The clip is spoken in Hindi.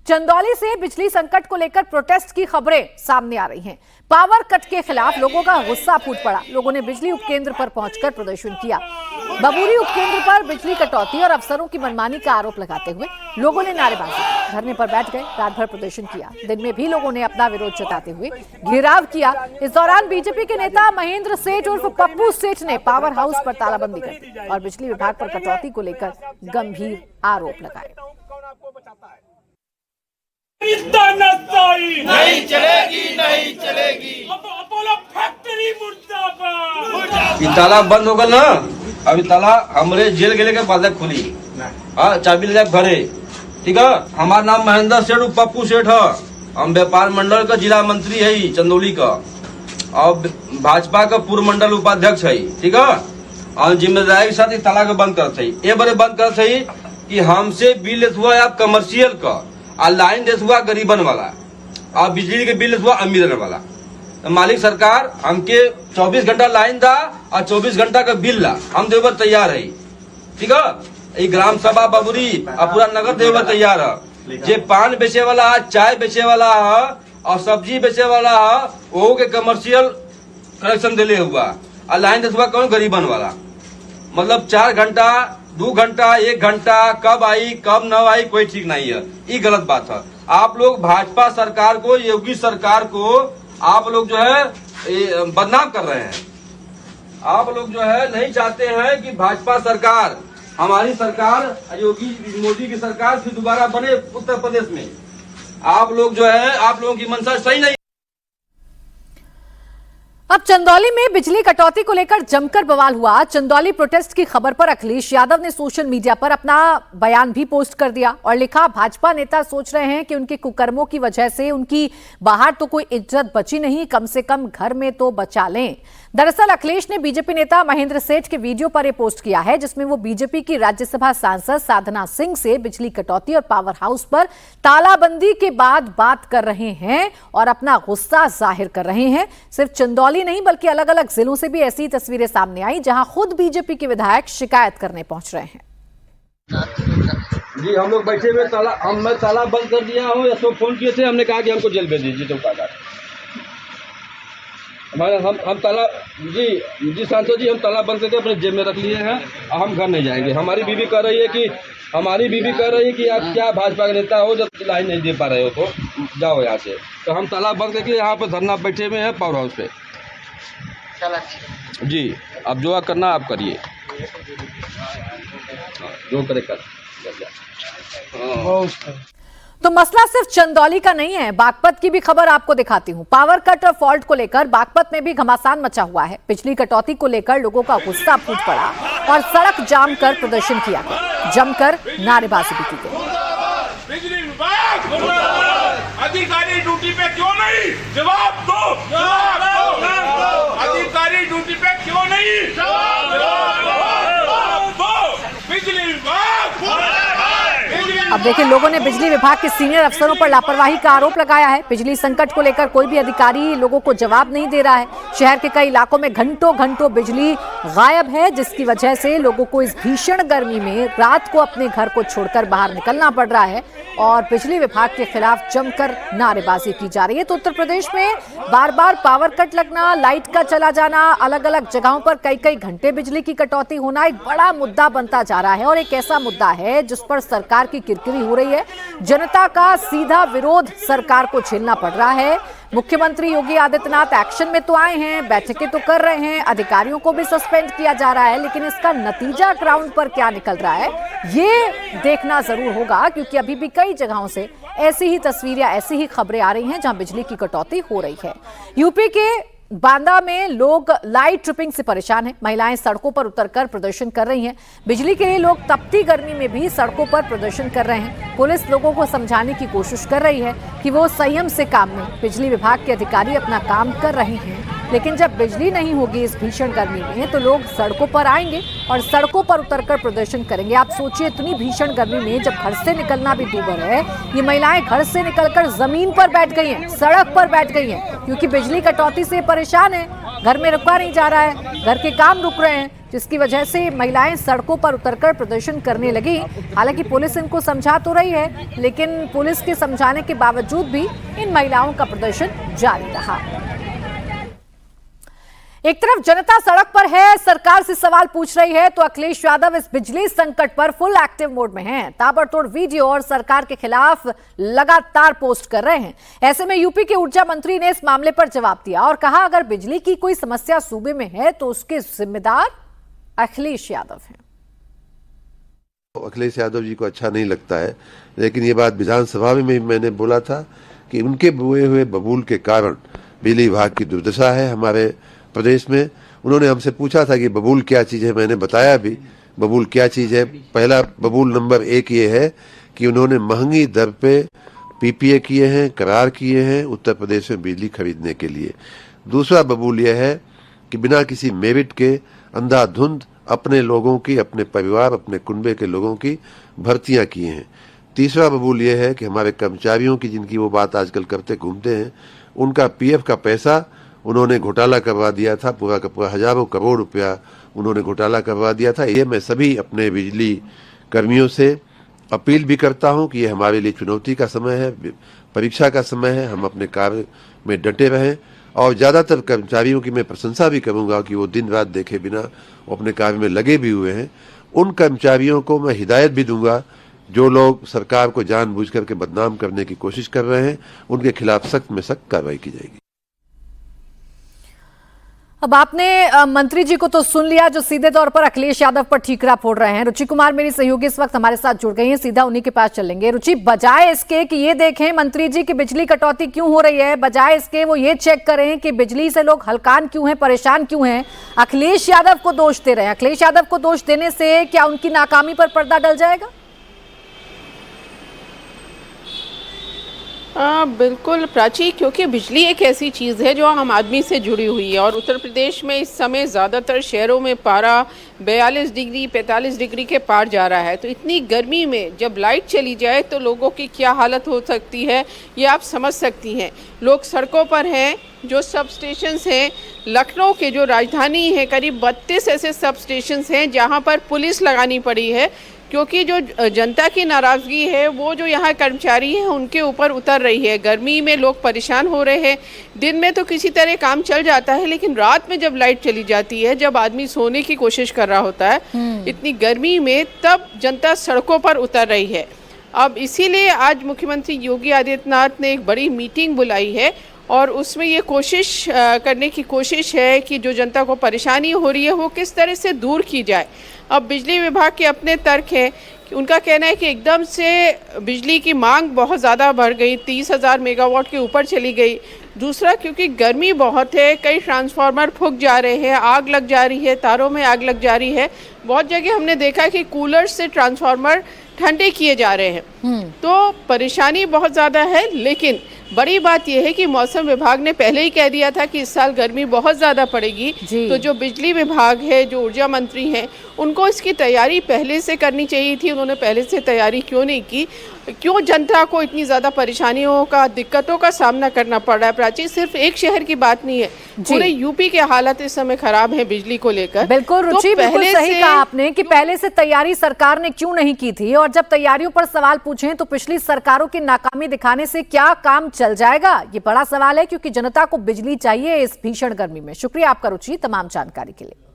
चंदौली से बिजली संकट को लेकर प्रोटेस्ट की खबरें सामने आ रही हैं। पावर कट के खिलाफ लोगों का गुस्सा फूट पड़ा। लोगों ने बिजली उपकेंद्र पर पहुंचकर प्रदर्शन किया। बबूरी उपकेंद्र पर बिजली कटौती और अफसरों की मनमानी का आरोप लगाते हुए लोगों ने नारेबाजी, धरने पर बैठ गए, रात भर प्रदर्शन किया। दिन में भी लोगों ने अपना विरोध जताते हुए घेराव किया। इस दौरान बीजेपी के नेता महेंद्र सेठ उर्फ पप्पू सेठ ने पावर हाउस पर तालाबंदी कर दी और बिजली विभाग पर कटौती को लेकर गंभीर आरोप लगाए। नहीं चलेगी, नहीं चलेगी। अपोलो फैक्ट्री मुर्दाबाद। ये ताला बंद होगा ना, अभी ताला हमरे जेल गेले के बाद खुली। हाँ, चाबी ले जाए घरे, ठीक है। हमारा नाम महेंद्र सेठ पप्पू सेठ है। हम व्यापार मंडल का जिला मंत्री है चंदौली का, और भाजपा का पूर्व मंडल उपाध्यक्ष है, ठीक है। और जिम्मेदारी के साथ ये ताला को बंद करते है। ये बड़े बंद करते है कि हमसे बिल हुआ है आप कमर्शियल का, और लाइन देश हुआ गरीबन वाला, और बिजली के बिल हुआ अमीरन वाला। तो मालिक सरकार हमके 24 घंटा लाइन दा और 24 घंटा का बिल ला, हम देवर तैयार है, ठीक है। ये ग्राम सभा बबुरी और पूरा नगर देवर तैयार है। जे पान बेचे वाला है, चाय बेचे वाला है और सब्जी बेचे वाला है, वो के कमर्शियल कनेक्शन दिले हुआ, और लाइन देश हुआ कौन गरीबन वाला। मतलब 4 घंटा, 2 घंटा, 1 घंटा कब आई कब न आई कोई ठीक नहीं है। ये गलत बात है। आप लोग भाजपा सरकार को, योगी सरकार को आप लोग जो है बदनाम कर रहे हैं। आप लोग जो है नहीं चाहते हैं कि भाजपा सरकार, हमारी सरकार, योगी मोदी की सरकार फिर दोबारा बने उत्तर प्रदेश में। आप लोग जो है, आप लोगों की मंशा सही नहीं। अब चंदौली में बिजली कटौती को लेकर जमकर बवाल हुआ। चंदौली प्रोटेस्ट की खबर पर अखिलेश यादव ने सोशल मीडिया पर अपना बयान भी पोस्ट कर दिया और लिखा, भाजपा नेता सोच रहे हैं कि उनके कुकर्मों की वजह से उनकी बाहर तो कोई इज्जत बची नहीं, कम से कम घर में तो बचा लें। दरअसल अखिलेश ने बीजेपी नेता महेंद्र सेठ के वीडियो पर यह पोस्ट किया है, जिसमें वो बीजेपी की राज्यसभा सांसद साधना सिंह से बिजली कटौती और पावर हाउस पर तालाबंदी के बाद बात कर रहे हैं और अपना गुस्सा जाहिर कर रहे हैं। सिर्फ चंदौली नहीं बल्कि अलग अलग जिलों से भी ऐसी तस्वीरें सामने आई, जहां खुद बीजेपी के विधायक शिकायत करने पहुंच रहे हैं। जी, हम लोग बैठे हुए मैं ताला बंद कर दिया हूँ। अशोक फोन किए थे, हमने कहा कि हमको जेल भेज दीजिए। तो हम ताला जी सांसद जी, हम ताला बंद करके अपने जेब में रख लिए हैं और हम घर नहीं जाएंगे। हमारी बीवी कह रही है कि आप क्या भाजपा के नेता हो जब लाइन नहीं दे पा रहे हो तो जाओ यहाँ से। तो हम ताला बंद करके यहाँ पर धरना बैठे हुए हैं पावर हाउस पे। जी, अब जो करना आप करिए, जो करे कर। तो मसला सिर्फ चंदौली का नहीं है, बागपत की भी खबर आपको दिखाती हूं। पावर कट और फॉल्ट को लेकर बागपत में भी घमासान मचा हुआ है। बिजली कटौती को लेकर लोगों का गुस्सा फूट पड़ा और सड़क जाम कर प्रदर्शन किया गया, जमकर नारेबाजी भी की गई। बिजली विभाग अधिकारी ड्यूटी पे क्यों नहीं? जवाब दो, जवाब दो। अधिकारी ड्यूटी पे क्यों नहीं? जवाब दो। बिजली विभाग। अब देखिए, लोगों ने बिजली विभाग के सीनियर अफसरों पर लापरवाही का आरोप लगाया है। बिजली संकट को लेकर कोई भी अधिकारी लोगों को जवाब नहीं दे रहा है। शहर के कई इलाकों में घंटों बिजली गायब है, जिसकी वजह से लोगों को इस भीषण गर्मी में रात को अपने घर को छोड़कर बाहर निकलना पड़ रहा है और बिजली विभाग के खिलाफ जमकर नारेबाजी की जा रही है। तो उत्तर प्रदेश में बार बार पावर कट लगना, लाइट का चला जाना, अलग अलग जगहों पर कई घंटे बिजली की कटौती होना एक बड़ा मुद्दा बनता जा रहा है और एक ऐसा मुद्दा है जिस पर सरकार की किरकिरी हो रही है। जनता का सीधा विरोध सरकार को झेलना पड़ रहा है। मुख्यमंत्री योगी आदित्यनाथ एक्शन में तो आए हैं, बैठकें तो कर रहे हैं, अधिकारियों को भी सस्पेंड किया जा रहा है, लेकिन इसका नतीजा ग्राउंड पर क्या निकल रहा है ये देखना जरूर होगा, क्योंकि अभी भी कई जगहों से ऐसी ही तस्वीरें, ऐसी ही खबरें आ रही हैं जहां बिजली की कटौती हो रही है। यूपी के बांदा में लोग लाइट ट्रिपिंग से परेशान हैं। महिलाएं सड़कों पर उतरकर प्रदर्शन कर रही हैं। बिजली के लिए लोग तपती गर्मी में भी सड़कों पर प्रदर्शन कर रहे हैं। पुलिस लोगों को समझाने की कोशिश कर रही है कि वो संयम से काम लें। बिजली विभाग के अधिकारी अपना काम कर रहे हैं, लेकिन जब बिजली नहीं होगी इस भीषण गर्मी में तो लोग सड़कों पर आएंगे और सड़कों पर उतरकर प्रदर्शन करेंगे। आप सोचिए, इतनी भीषण गर्मी में जब घर से निकलना भी दूभर है, ये महिलाएं घर से निकलकर जमीन पर बैठ गई हैं, सड़क पर बैठ गई हैं, क्योंकि बिजली कटौती से परेशान है। घर में रुका नहीं जा रहा है, घर के काम रुक रहे हैं, जिसकी वजह से महिलाएं सड़कों पर उतरकर प्रदर्शन करने लगी। हालांकि पुलिस इनको समझा तो रही है, लेकिन पुलिस के समझाने के बावजूद भी इन महिलाओं का प्रदर्शन जारी रहा। एक तरफ जनता सड़क पर है, सरकार से सवाल पूछ रही है, तो अखिलेश यादव इस बिजली संकट पर फुल एक्टिव मोड में हैं। ताबड़तोड़ वीडियो और सरकार के खिलाफ लगातार पोस्ट कर रहे हैं। ऐसे में यूपी के ऊर्जा मंत्री ने इस मामले पर जवाब दिया और कहा, अगर बिजली की कोई समस्या सूबे में है तो उसके जिम्मेदार अखिलेश यादव हैं। अखिलेश यादव जी को अच्छा नहीं लगता है, लेकिन ये बात विधानसभा में मैंने बोला था कि उनके बोए हुए बबूल के कारण बिजली विभाग की दुर्दशा है हमारे प्रदेश में। उन्होंने हमसे पूछा था कि बबूल क्या चीज है, मैंने बताया भी बबूल क्या चीज है। पहला बबूल नंबर 1 ये है कि उन्होंने महंगी दर पे पीपीए किए हैं, करार किए हैं उत्तर प्रदेश में बिजली खरीदने के लिए। दूसरा बबूल यह है कि बिना किसी मेरिट के अंधाधुंध अपने लोगों की, अपने परिवार, अपने कुनबे के लोगों की भर्तियां किए हैं। तीसरा बबूल यह है कि हमारे कर्मचारियों की, जिनकी वो बात आजकल करते घूमते हैं, उनका पीएफ का पैसा उन्होंने घोटाला करवा दिया था। पूरा का पूरा हजारों करोड़ रुपया उन्होंने घोटाला करवा दिया था। ये मैं सभी अपने बिजली कर्मियों से अपील भी करता हूं कि ये हमारे लिए चुनौती का समय है, परीक्षा का समय है। हम अपने कार्य में डटे रहें और ज्यादातर कर्मचारियों की मैं प्रशंसा भी करूंगा कि वो दिन रात देखे बिना वो अपने कार्य में लगे भी हुए हैं। उन कर्मचारियों को मैं हिदायत भी दूंगा जो लोग सरकार को जानबूझ करके बदनाम करने की कोशिश कर रहे हैं, उनके खिलाफ सख्त में सख्त कार्रवाई की जाएगी। अब आपने मंत्री जी को तो सुन लिया, जो सीधे तौर पर अखिलेश यादव पर ठीकरा फोड़ रहे हैं। रुचि कुमार मेरी सहयोगी इस वक्त हमारे साथ जुड़ गई हैं, सीधा उन्हीं के पास चलेंगे। रुचि, बजाय इसके कि ये देखें मंत्री जी की बिजली कटौती क्यों हो रही है, बजाय इसके वो ये चेक करें कि बिजली से लोग हलकान क्यों हैं, परेशान क्यों हैं, अखिलेश यादव को दोष दे रहे हैं। अखिलेश यादव को दोष देने से क्या उनकी नाकामी पर पर्दा डल जाएगा? बिल्कुल प्राची, क्योंकि बिजली एक ऐसी चीज़ है जो आम आदमी से जुड़ी हुई है और उत्तर प्रदेश में इस समय ज़्यादातर शहरों में पारा 42 डिग्री 45 डिग्री के पार जा रहा है। तो इतनी गर्मी में जब लाइट चली जाए तो लोगों की क्या हालत हो सकती है, ये आप समझ सकती हैं। लोग सड़कों पर हैं। जो सब स्टेशंस हैं लखनऊ के, जो राजधानी है, करीब 32 ऐसे सब स्टेशंस हैं जहाँ पर पुलिस लगानी पड़ी है, क्योंकि जो जनता की नाराज़गी है वो जो यहाँ कर्मचारी हैं उनके ऊपर उतर रही है। गर्मी में लोग परेशान हो रहे हैं। दिन में तो किसी तरह काम चल जाता है, लेकिन रात में जब लाइट चली जाती है, जब आदमी सोने की कोशिश कर रहा होता है इतनी गर्मी में, तब जनता सड़कों पर उतर रही है। अब इसीलिए आज मुख्यमंत्री योगी आदित्यनाथ ने एक बड़ी मीटिंग बुलाई है और उसमें ये कोशिश करने की कोशिश है कि जो जनता को परेशानी हो रही है वो किस तरह से दूर की जाए। अब बिजली विभाग के अपने तर्क हैं कि उनका कहना है कि एकदम से बिजली की मांग बहुत ज़्यादा बढ़ गई, 30,000 मेगावाट के ऊपर चली गई। दूसरा, क्योंकि गर्मी बहुत है, कई ट्रांसफार्मर फूंक जा रहे हैं, आग लग जा रही है, तारों में आग लग जा रही है। बहुत जगह हमने देखा कि कूलर से ट्रांसफार्मर ठंडे किए जा रहे हैं। तो परेशानी बहुत ज़्यादा है, लेकिन बड़ी बात यह है कि मौसम विभाग ने पहले ही कह दिया था कि इस साल गर्मी बहुत ज़्यादा पड़ेगी। तो जो बिजली विभाग है, जो ऊर्जा मंत्री हैं, उनको इसकी तैयारी पहले से करनी चाहिए थी। उन्होंने पहले से तैयारी क्यों नहीं की? क्यों जनता को इतनी ज़्यादा परेशानियों का, दिक्कतों का सामना करना पड़ रहा है? प्राची, सिर्फ एक शहर की बात नहीं है, पूरे यूपी के हालत इस समय खराब है बिजली को लेकर। बिल्कुल रुचि, बिल्कुल सही कहा आपने कि पहले से तैयारी सरकार ने क्यों नहीं की थी, और जब तैयारियों पर सवाल पूछें तो पिछली सरकारों की नाकामी दिखाने से क्या काम चल जाएगा, ये बड़ा सवाल है, क्योंकि जनता को बिजली चाहिए इस भीषण गर्मी में। शुक्रिया आपका रुचि तमाम जानकारी के लिए।